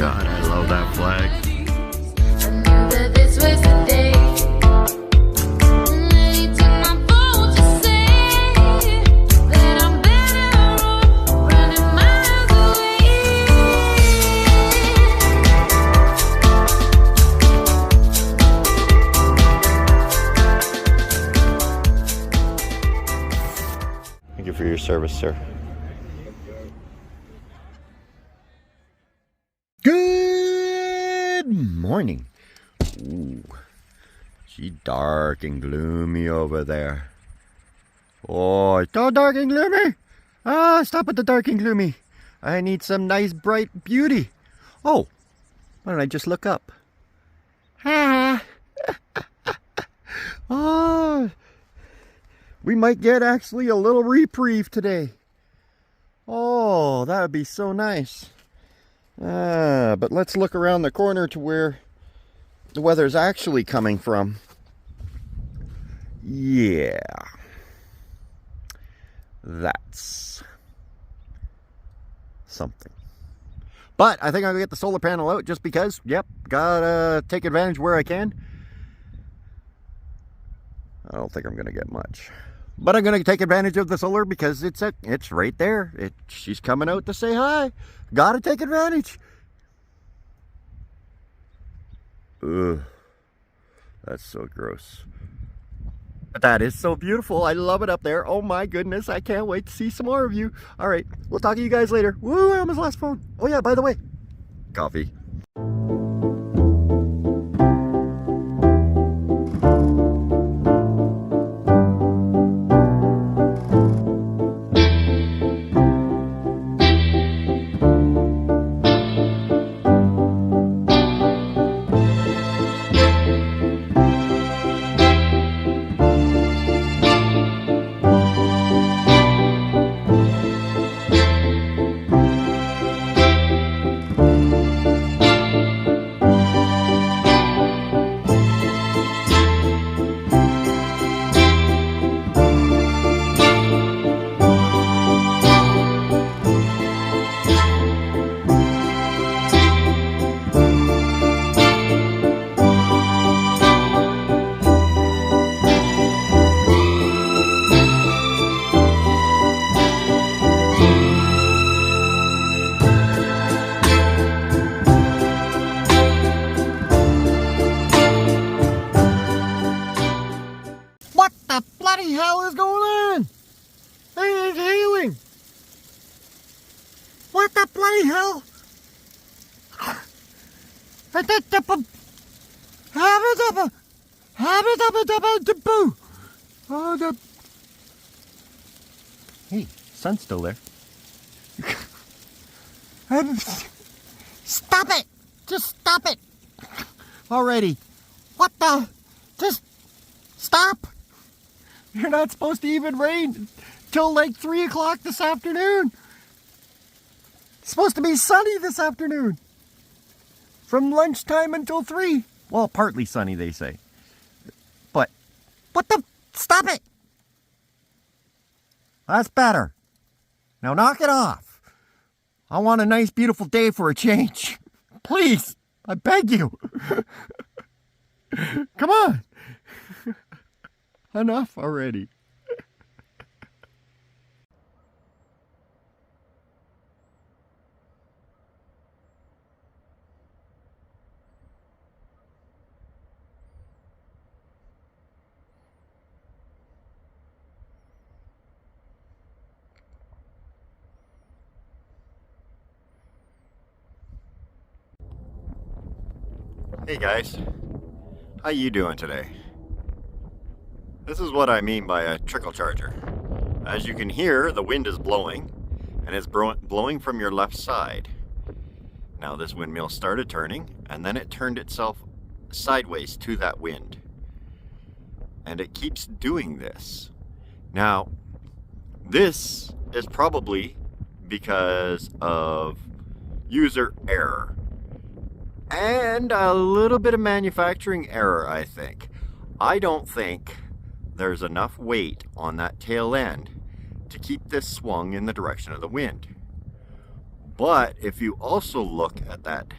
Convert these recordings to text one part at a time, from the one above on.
God, I love that flag. I knew that this was the day. They took my phone to say that I'm better off running miles away. Thank you for your service, sir. Good morning. Ooh, she's dark and gloomy over there. Oh, it's all dark and gloomy. Stop with the dark and gloomy. I need some nice bright beauty. Oh, why don't I just look up? Ha! Oh, we might get actually a little reprieve today. Oh, that would be so nice. But let's look around the corner to where the weather's actually coming from. Yeah. That's something. But I think I'm going to get the solar panel out just because, yep, gotta take advantage where I can. I don't think I'm going to get much. But I'm going to take advantage of the solar because it's right there. She's coming out to say hi. Gotta take advantage. Ugh. That's so gross. But that is so beautiful. I love it up there. Oh my goodness. I can't wait to see some more of you. All right. We'll talk to you guys later. Woo, I almost lost phone. Oh yeah, by the way, coffee. What the bloody hell is going on? It's hailing. What the bloody hell? Hey, sun's still there. Stop it! Just stop it! Already. What the? Just stop! You're not supposed to even rain till like 3 o'clock this afternoon. It's supposed to be sunny this afternoon. From lunchtime until 3. Well, partly sunny, they say. But, what the? Stop it! That's better. Now knock it off. I want a nice, beautiful day for a change. Please, I beg you. Come on. Enough already. Hey guys, how you doing today? This is what I mean by a trickle charger. As you can hear, the wind is blowing, and it's blowing from your left side. Now this windmill started turning, and then it turned itself sideways to that wind. And it keeps doing this. Now, this is probably because of user error. And a little bit of manufacturing error, I think. I don't think there's enough weight on that tail end to keep this swung in the direction of the wind. But if you also look at that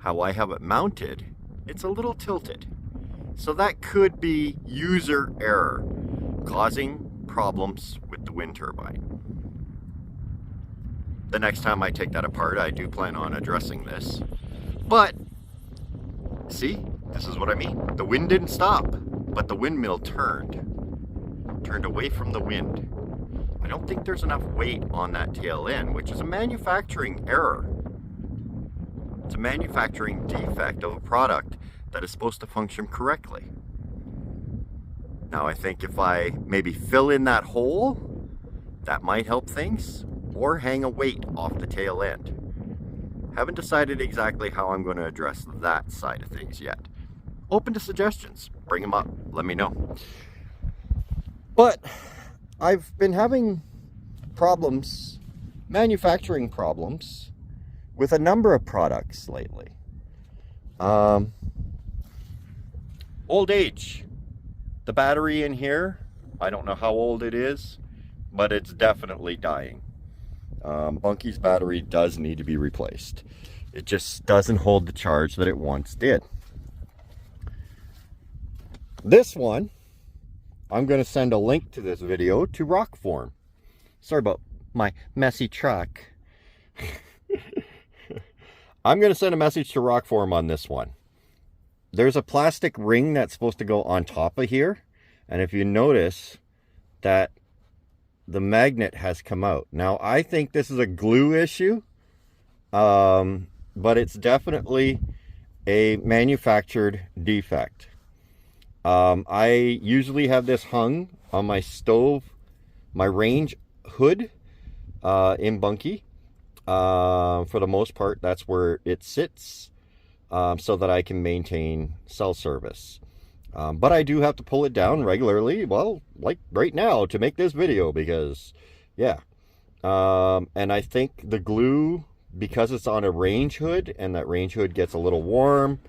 how I have it mounted, it's a little tilted. So that could be user error, causing problems with the wind turbine. The next time I take that apart, I do plan on addressing this. But, see, this is what I mean. The wind didn't stop, but the windmill turned away from the wind. I don't think there's enough weight on that tail end, which is a manufacturing error. It's a manufacturing defect of a product that is supposed to function correctly. Now I think if I maybe fill in that hole, that might help things, or hang a weight off the tail end. Haven't decided exactly how I'm going to address that side of things yet. Open to suggestions. Bring them up. Let me know. But I've been having problems, manufacturing problems, with a number of products lately. Old age. The battery in here, I don't know how old it is, but it's definitely dying. Bunky's battery does need to be replaced. It just doesn't hold the charge that it once did. This one, I'm going to send a link to this video to Rockform. Sorry about my messy truck. I'm going to send a message to Rockform on this one. There's a plastic ring that's supposed to go on top of here. And if you notice that the magnet has come out. Now, I think this is a glue issue. But it's definitely a manufactured defect. I usually have this hung on my stove, my range hood in Bunky. For the most part, that's where it sits, so that I can maintain cell service. But I do have to pull it down regularly, well, like right now, to make this video, because, yeah. And I think the glue, because it's on a range hood, and that range hood gets a little warm,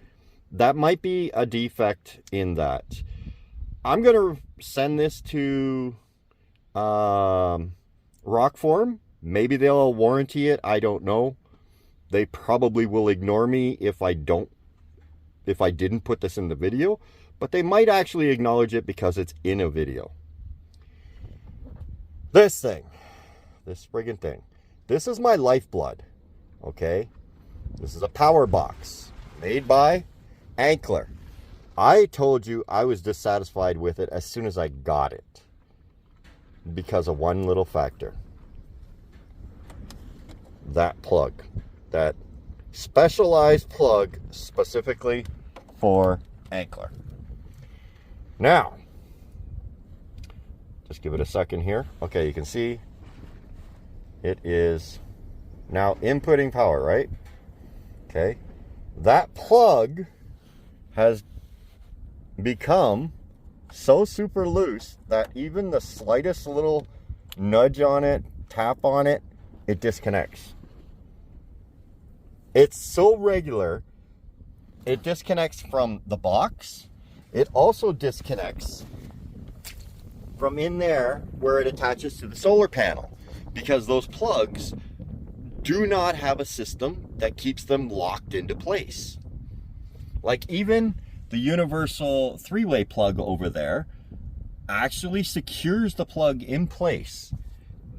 that might be a defect in that. I'm going to send this to Rockform. Maybe they'll warranty it. I don't know. They probably will ignore me if I didn't put this in the video. But they might actually acknowledge it because it's in a video. This thing. This friggin' thing. This is my lifeblood. Okay? This is a power box made by Ankler. I told you I was dissatisfied with it as soon as I got it, because of one little factor. That plug. That specialized plug specifically for Ankler. Now, just give it a second here. Okay, you can see it is now inputting power, right? Okay. That plug has become so super loose that even the slightest little nudge on it, tap on it, it disconnects. It's so regular, it disconnects from the box. It also disconnects from in there where it attaches to the solar panel, because those plugs do not have a system that keeps them locked into place. Like even the universal three-way plug over there actually secures the plug in place.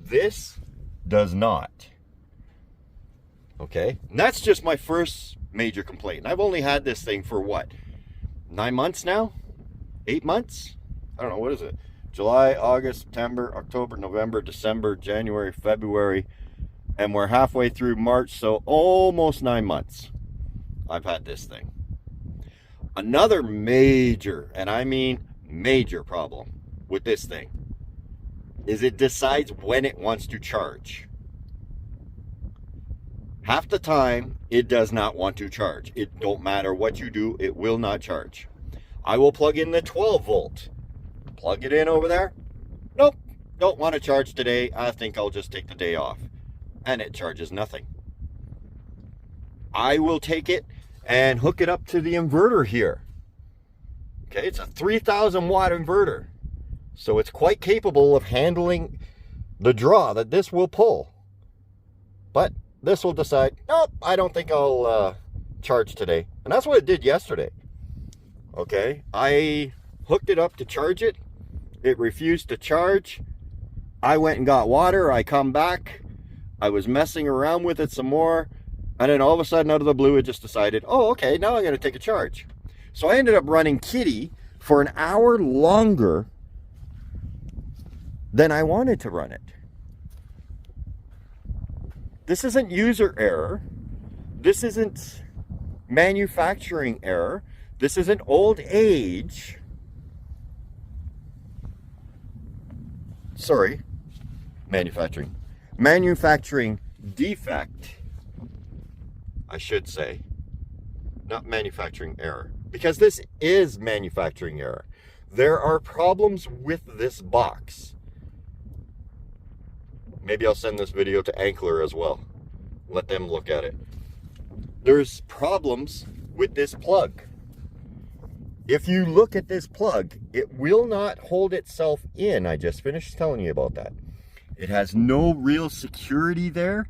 This does not. Okay, and that's just my first major complaint. I've only had this thing for what, 9 months now? 8 months? I don't know, what is it? July, August, September, October, November, December, January, February, and we're halfway through March, so almost 9 months I've had this thing. Another major, and I mean major problem with this thing is it decides when it wants to charge. Half the time, it does not want to charge. It don't matter what you do, it will not charge. I will plug in the 12 volt. Plug it in over there. Nope, don't want to charge today. I think I'll just take the day off. And it charges nothing. I will take it and hook it up to the inverter here. Okay, it's a 3,000 watt inverter. So it's quite capable of handling the draw that this will pull. But this will decide, nope, I don't think I'll charge today. And that's what it did yesterday. Okay, I hooked it up to charge it. It refused to charge. I went and got water. I come back. I was messing around with it some more. And then all of a sudden, out of the blue, it just decided, oh, okay, now I'm going to take a charge. So I ended up running Kitty for an hour longer than I wanted to run it. This isn't user error. This isn't manufacturing error. This isn't old age. Sorry, manufacturing. Manufacturing defect, I should say. Not manufacturing error. Because this is manufacturing error. There are problems with this box. Maybe I'll send this video to Ankler as well. Let them look at it. There's problems with this plug. If you look at this plug, it will not hold itself in. I just finished telling you about that. It has no real security there.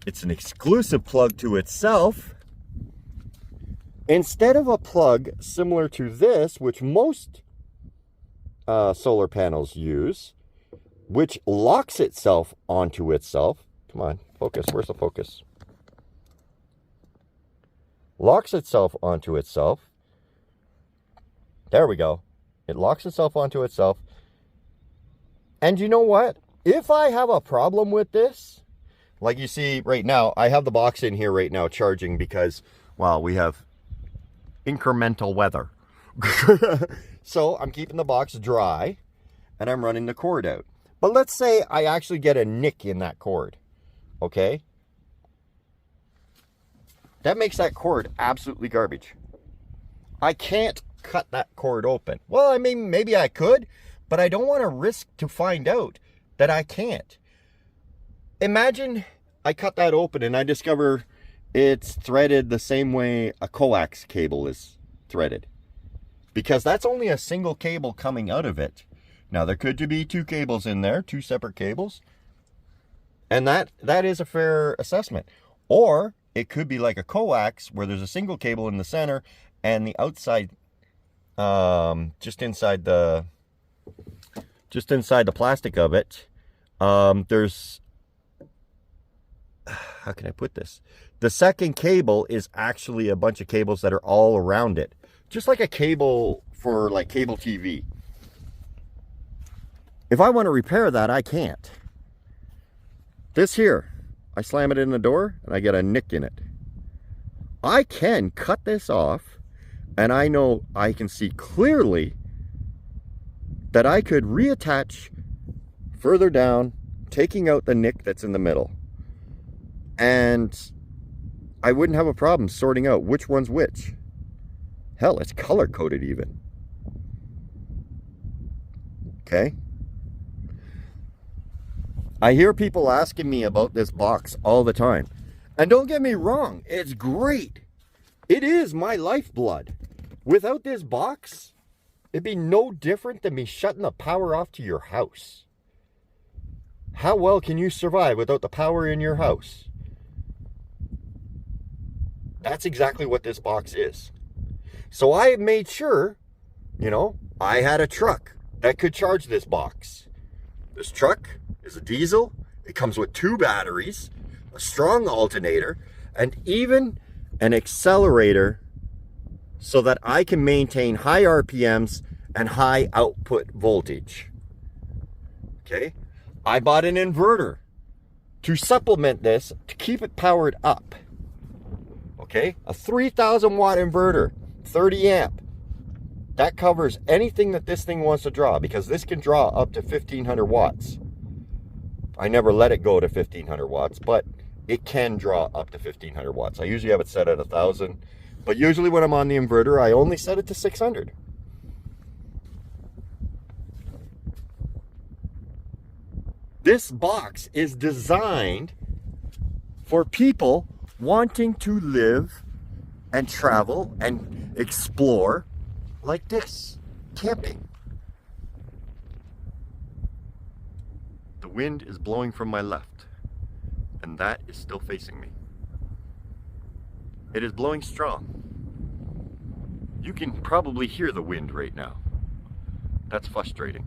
It's an exclusive plug to itself. Instead of a plug similar to this, which most solar panels use, which locks itself onto itself. Come on, focus. Where's the focus? Locks itself onto itself. There we go. It locks itself onto itself. And you know what? If I have a problem with this, like you see right now, I have the box in here right now charging because, well, we have incremental weather. So I'm keeping the box dry and I'm running the cord out. But let's say I actually get a nick in that cord. Okay? That makes that cord absolutely garbage. I can't cut that cord open. Well, I mean, maybe I could, but I don't want to risk to find out that I can't. Imagine I cut that open and I discover it's threaded the same way a coax cable is threaded. Because that's only a single cable coming out of it. Now, there could be two cables in there, two separate cables. And that is a fair assessment. Or it could be like a coax where there's a single cable in the center and the outside, just inside the plastic of it, there's, how can I put this? The second cable is actually a bunch of cables that are all around it. Just like a cable for like cable TV. If I want to repair that, I can't. This here, I slam it in the door and I get a nick in it. I can cut this off and I know I can see clearly that I could reattach further down, taking out the nick that's in the middle. And I wouldn't have a problem sorting out which one's which. Hell, it's color coded even. Okay? I hear people asking me about this box all the time. And don't get me wrong, it's great. It is my lifeblood. Without this box, it'd be no different than me shutting the power off to your house. How well can you survive without the power in your house? That's exactly what this box is. So I made sure, you know, I had a truck that could charge this box. This truck is a diesel. It comes with 2 batteries, a strong alternator, and even an accelerator so that I can maintain high RPMs and high output voltage. Okay? I bought an inverter to supplement this to keep it powered up. Okay? A 3,000 watt inverter, 30 amp. That covers anything that this thing wants to draw because this can draw up to 1,500 watts. I never let it go to 1,500 watts, but it can draw up to 1,500 watts. I usually have it set at 1,000, but usually when I'm on the inverter, I only set it to 600. This box is designed for people wanting to live and travel and explore like this, camping. The wind is blowing from my left, and that is still facing me. It is blowing strong. You can probably hear the wind right now. That's frustrating.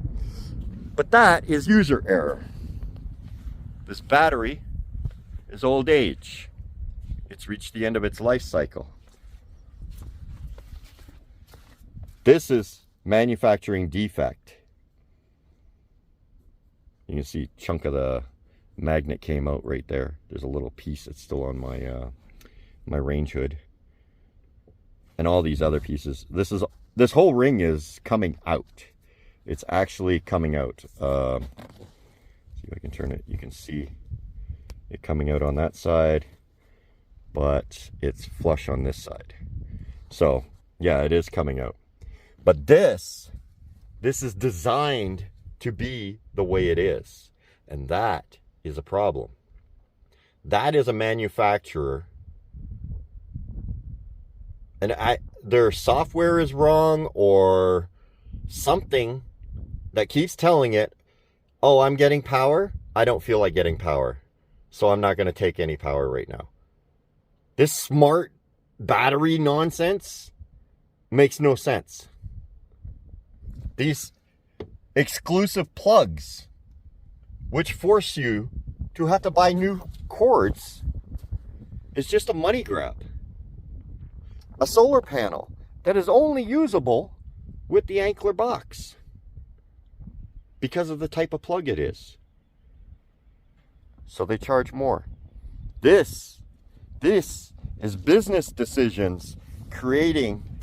But that is user error. This battery is old age. It's reached the end of its life cycle. This is manufacturing defect. You can see a chunk of the magnet came out right there. There's a little piece that's still on my my range hood. And all these other pieces. This whole ring is coming out. It's actually coming out. See if I can turn it. You can see it coming out on that side, but it's flush on this side. So yeah, it is coming out. But this is designed to be the way it is. And that is a problem. That is a manufacturer. And their software is wrong or something that keeps telling it, oh, I'm getting power. I don't feel like getting power. So I'm not going to take any power right now. This smart battery nonsense makes no sense. These exclusive plugs, which force you to have to buy new cords, is just a money grab. A solar panel that is only usable with the Ankler box because of the type of plug it is. So they charge more. This is business decisions creating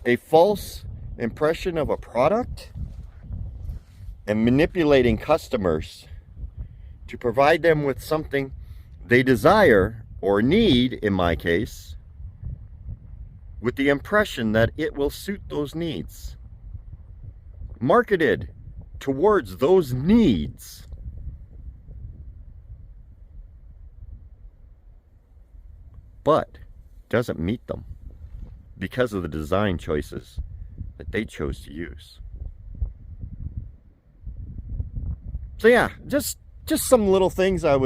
a false impression of a product and manipulating customers to provide them with something they desire or need, in my case, with the impression that it will suit those needs. Marketed towards those needs. But doesn't meet them because of the design choices that they chose to use. So yeah, just some little things I've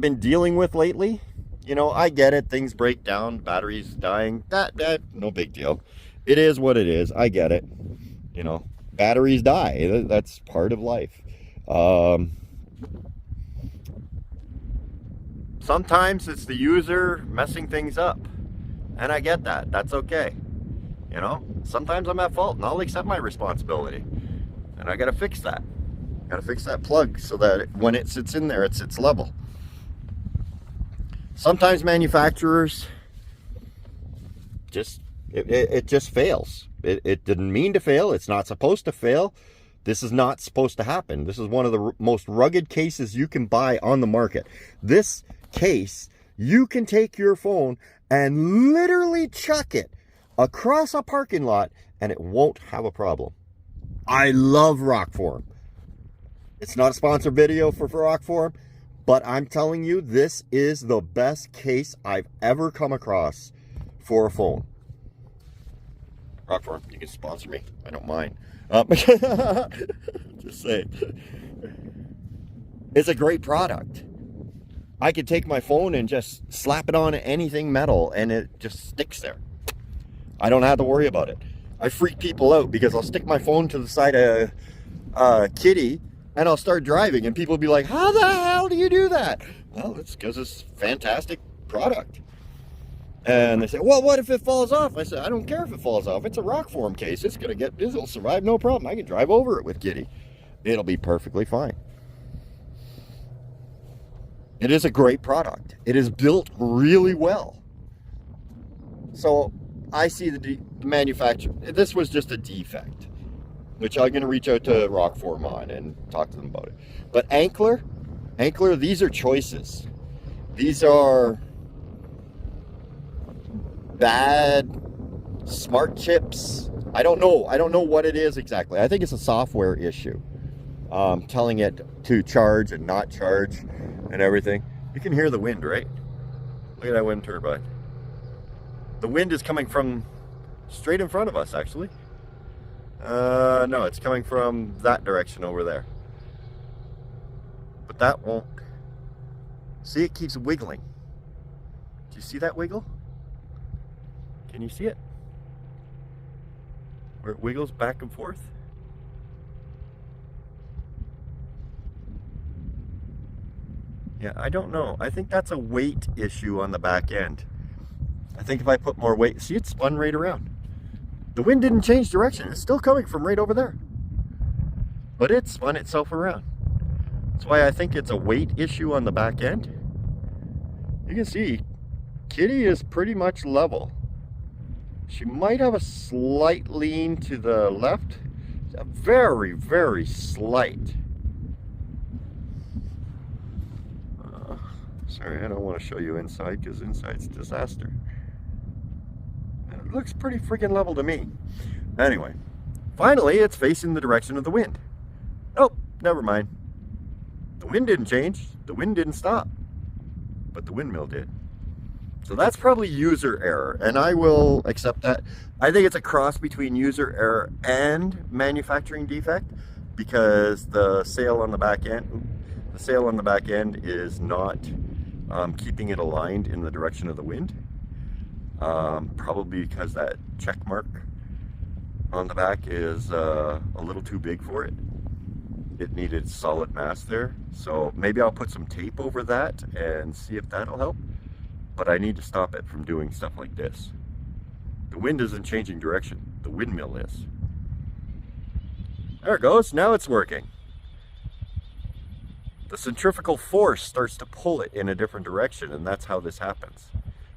been dealing with lately. You know, I get it, things break down, batteries dying, that no big deal. It is what it is. I get it. You know, batteries die. That's part of life. Sometimes it's the user messing things up. And I get that. That's okay. You know, sometimes I'm at fault and I'll accept my responsibility. And I gotta fix that. Gotta fix that plug so that when it sits in there, it sits level. Sometimes manufacturers it just fails. It didn't mean to fail. It's not supposed to fail. This is not supposed to happen. This is one of the most rugged cases you can buy on the market. This case, you can take your phone and literally chuck it across a parking lot and it won't have a problem. I love Rockform. It's not a sponsored video for Rockform, but I'm telling you, this is the best case I've ever come across for a phone. Rockform, you can sponsor me. I don't mind. Just saying. It's a great product. I could take my phone and just slap it on anything metal and it just sticks there. I don't have to worry about it. I freak people out because I'll stick my phone to the side of Kitty and I'll start driving and people will be like, how the hell do you do that? Well, it's because it's a fantastic product. And they say, well, what if it falls off? I said, I don't care if it falls off. It's a Rockform case. It'll survive, no problem. I can drive over it with Kitty. It'll be perfectly fine. It is a great product. It is built really well. So I see the manufacturer. This was just a defect, which I'm going to reach out to Rockform on and talk to them about it. But Ankler, these are choices. These are bad smart chips. I don't know what it is exactly. I think it's a software issue. Telling it to charge and not charge and everything. You can hear the wind, right? Look at that wind turbine. The wind is coming from straight in front of us, actually. No, it's coming from that direction over there. But that won't. See, it keeps wiggling. you see that wiggle? Can you see it? Where it wiggles back and forth? Yeah, I don't know. I think that's a weight issue on the back end. I think if I put more weight, see, it spun right around. The wind didn't change direction. It's still coming from right over there. But it spun itself around. That's why I think it's a weight issue on the back end. You can see, Kitty is pretty much level. She might have a slight lean to the left. A very, very slight. Sorry, I don't want to show you inside because inside's disaster. And it looks pretty freaking level to me. Anyway, finally it's facing the direction of the wind. Oh, never mind. The wind didn't change. The wind didn't stop. But the windmill did. So that's probably user error, and I will accept that. I think it's a cross between user error and manufacturing defect, because the sail on the back end is not keeping it aligned in the direction of the wind. Probably because that check mark on the back is a little too big for it. It needed solid mass there. So maybe I'll put some tape over that and see if that'll help. But I need to stop it from doing stuff like this. The wind isn't changing direction. The windmill is. There it goes. Now it's working. The centrifugal force starts to pull it in a different direction, and that's how this happens.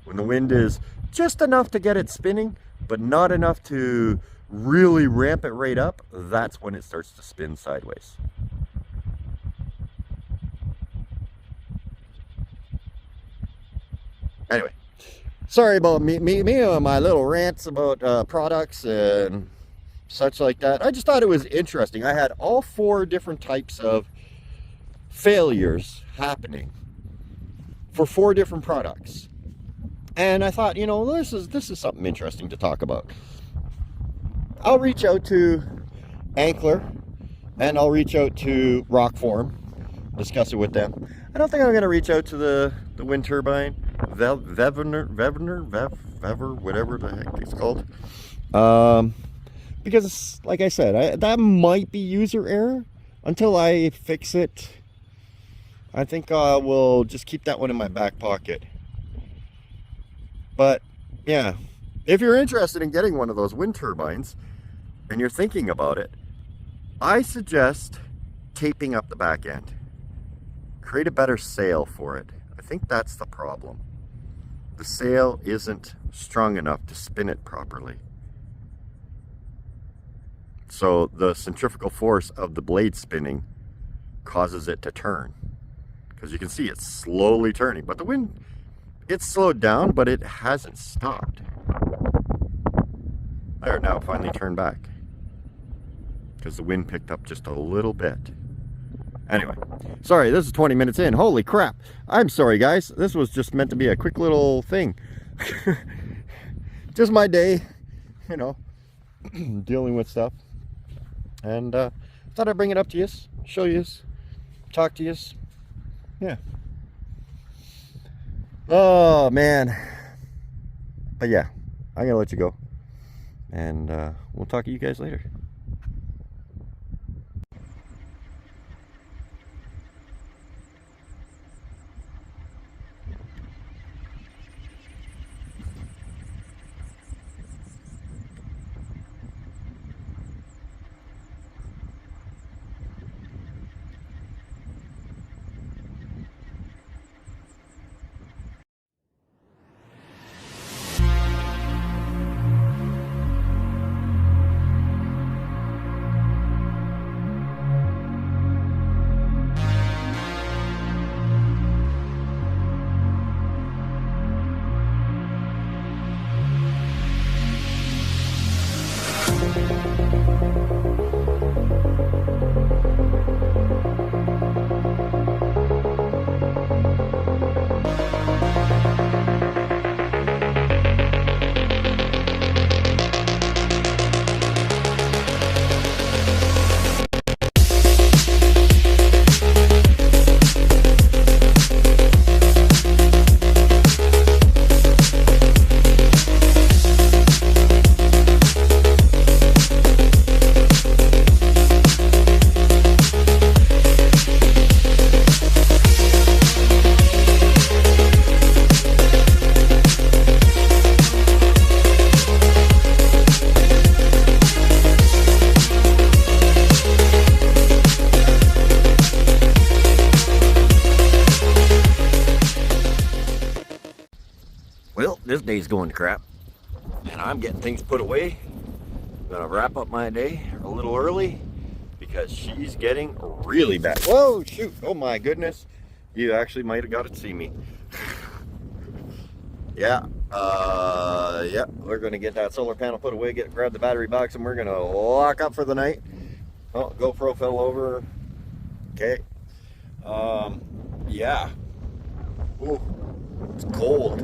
When the wind is just enough to get it spinning, but not enough to really ramp it right up, that's when it starts to spin sideways. Anyway, sorry about me and my little rants about products and such like that. I just thought it was interesting. I had all 4 different types of failures happening for 4 different products, and I thought, you know, this is something interesting to talk about. I'll reach out to Ankler and I'll reach out to Rockform, discuss it with them. I don't think I'm going to reach out to the wind turbine, Vever, whatever the heck it's called, because like I said, that might be user error. Until I fix it, I think I will just keep that one in my back pocket. But yeah, if you're interested in getting one of those wind turbines and you're thinking about it, I suggest taping up the back end. Create a better sail for it. I think that's the problem. The sail isn't strong enough to spin it properly. So the centrifugal force of the blade spinning causes it to turn. Because you can see it's slowly turning. But the wind, it's slowed down, but it hasn't stopped. There, now it finally turned back. Because the wind picked up just a little bit. Anyway, sorry, this is 20 minutes in. Holy crap. I'm sorry, guys. This was just meant to be a quick little thing. Just my day, you know, dealing with stuff. And thought I'd bring it up to you, show you, talk to you. Yeah. Oh, man. But yeah, I'm going to let you go. And we'll talk to you guys later. Well, this day's going to crap, and I'm getting things put away. I'm gonna wrap up my day a little early because she's getting really bad. Whoa, shoot! Oh my goodness! You actually might have got to see me. Yeah, yeah, we're gonna get that solar panel put away, grab the battery box, and we're gonna lock up for the night. Oh, GoPro fell over. Okay. Yeah. Ooh, it's cold.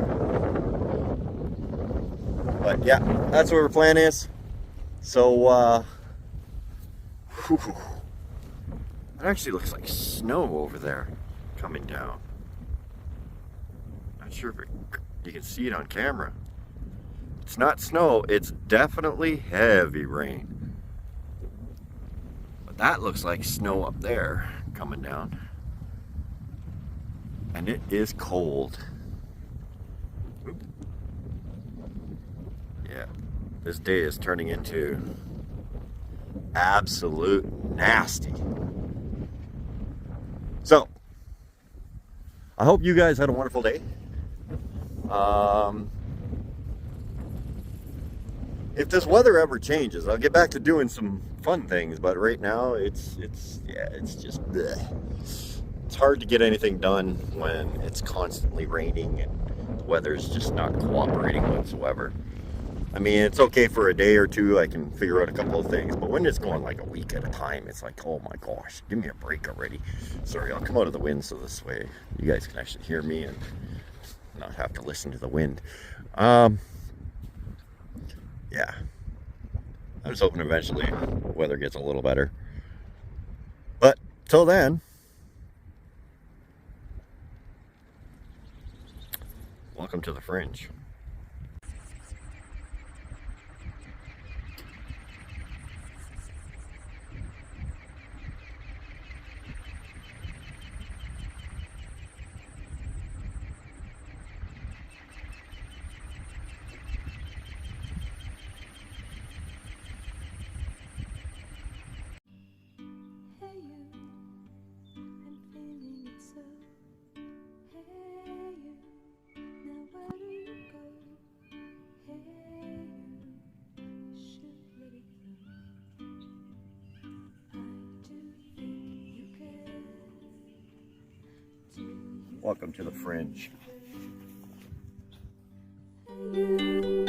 But yeah, that's what our plan is. So, whew, it actually looks like snow over there coming down. Not sure if you can see it on camera. It's not snow, it's definitely heavy rain. But that looks like snow up there coming down. And it is cold. Oop. Yeah, this day is turning into absolute nasty. So, I hope you guys had a wonderful day. If this weather ever changes, I'll get back to doing some fun things. But right now, it's just bleh. It's hard to get anything done when it's constantly raining and the weather's just not cooperating whatsoever. I mean, it's okay for a day or two. I can figure out a couple of things, but when it's going like a week at a time, it's like, oh my gosh, give me a break already. Sorry, I'll come out of the wind so this way you guys can actually hear me and not have to listen to the wind. Yeah, I'm just hoping eventually the weather gets a little better. But till then, welcome to the Fringe. Hey you, I'm feeling it so. Hey you, now where do you go? Hey you, should let it flow. I do think you care. Do you? Welcome to the Fringe. You